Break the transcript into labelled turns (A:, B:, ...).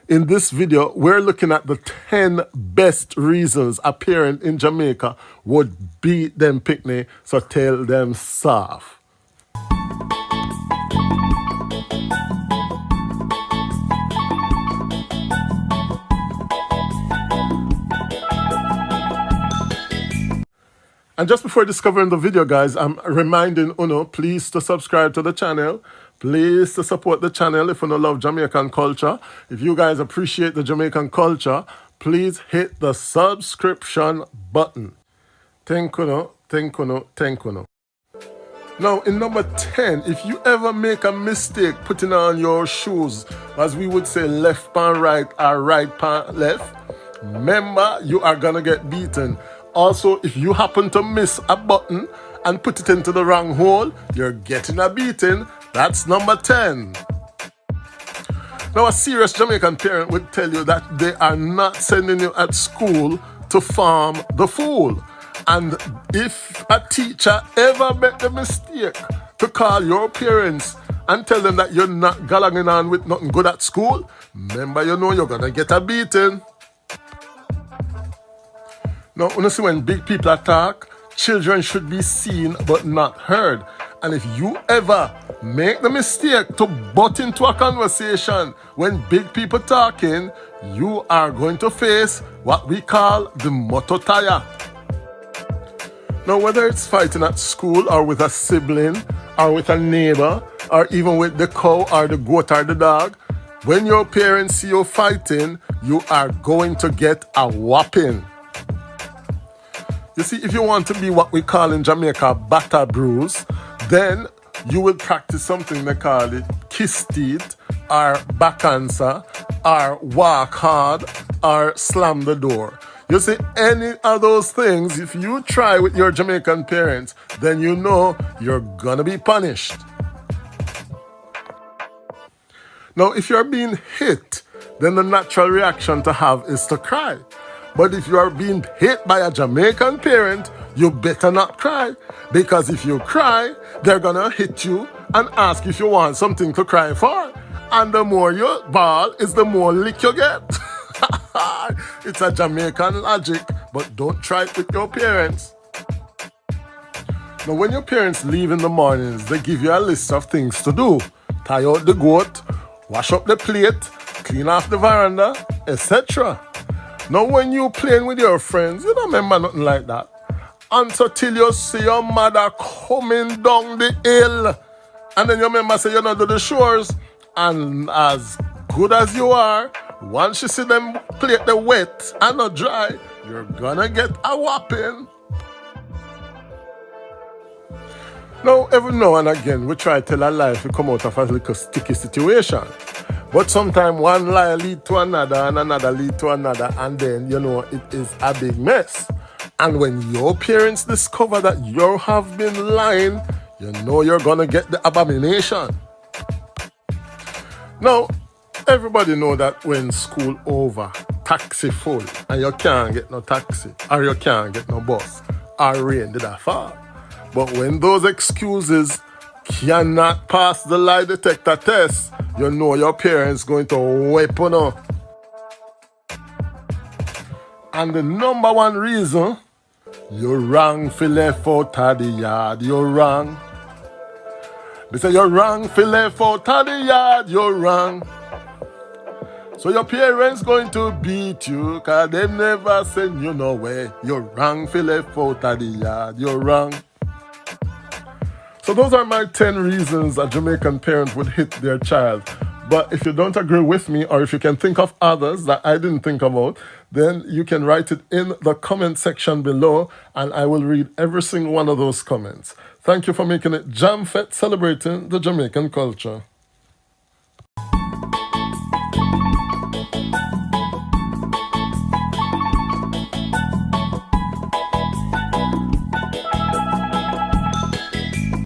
A: In this video, we're looking at the 10 best reasons a parent in Jamaica would beat them picnic, so tell them soft. And just before discovering the video, guys, I'm reminding Uno, please to subscribe to the channel. Please to support the channel if you love Jamaican culture. If you guys appreciate the Jamaican culture, please hit the subscription button. Thank Uno, thank Uno, thank Uno. Now, in number 10, if you ever make a mistake putting on your shoes, as we would say left pan right or right pan left, remember you are gonna get beaten. Also, if you happen to miss a button and put it into the wrong hole, you're getting a beating. That's number 10. Now, a serious Jamaican parent would tell you that they are not sending you at school to farm the fool. And if a teacher ever make the mistake to call your parents and tell them that you're not galanging on with nothing good at school, remember you know you're gonna get a beating. Now, you see, when big people talk, children should be seen but not heard. And if you ever make the mistake to butt into a conversation when big people talking, you are going to face what we call the moto tire. Now, whether it's fighting at school or with a sibling or with a neighbor or even with the cow or the goat or the dog, when your parents see you fighting, you are going to get a whopping. You see, if you want to be what we call in Jamaica batter bruise, then you will practice something they call it kiss teeth or back answer or walk hard or slam the door. You see, any of those things, if you try with your Jamaican parents, then you know you're gonna be punished. Now, if you're being hit, then the natural reaction to have is to cry. But if you are being hit by a Jamaican parent, you better not cry. Because if you cry, they're gonna hit you and ask if you want something to cry for. And the more you bawl is the more lick you get. It's a Jamaican logic, but don't try it with your parents. Now, when your parents leave in the mornings, they give you a list of things to do. Tie out the goat, wash up the plate, clean off the veranda, etc. Now, when you playing with your friends, you don't remember nothing like that. Until you see your mother coming down the hill. And then you remember say you don't do the chores. And as good as you are, once you see them plate the wet and not dry, you're gonna get a whopping. Now, every now and again, we try to tell a lie if we come out of a little sticky situation. But sometimes one lie lead to another and another lead to another, and then, you know, it is a big mess. And when your parents discover that you have been lying, you know you're gonna get the abomination. Now, everybody know that when school over, taxi full, and you can't get no taxi, or you can't get no bus, or rain did that fall. But when those excuses cannot pass the lie detector test, you know your parents going to whip on you. And the number one reason, you're wrong for left out of the yard, you're wrong. They say you're wrong for left out of the yard, you're wrong. So your parents going to beat you, cause they never send you nowhere. You're wrong for left out of the yard, you're wrong. So those are my 10 reasons a Jamaican parent would hit their child. But if you don't agree with me, or if you can think of others that I didn't think about, then you can write it in the comment section below, and I will read every single one of those comments. Thank you for making it Jam Fete, celebrating the Jamaican culture.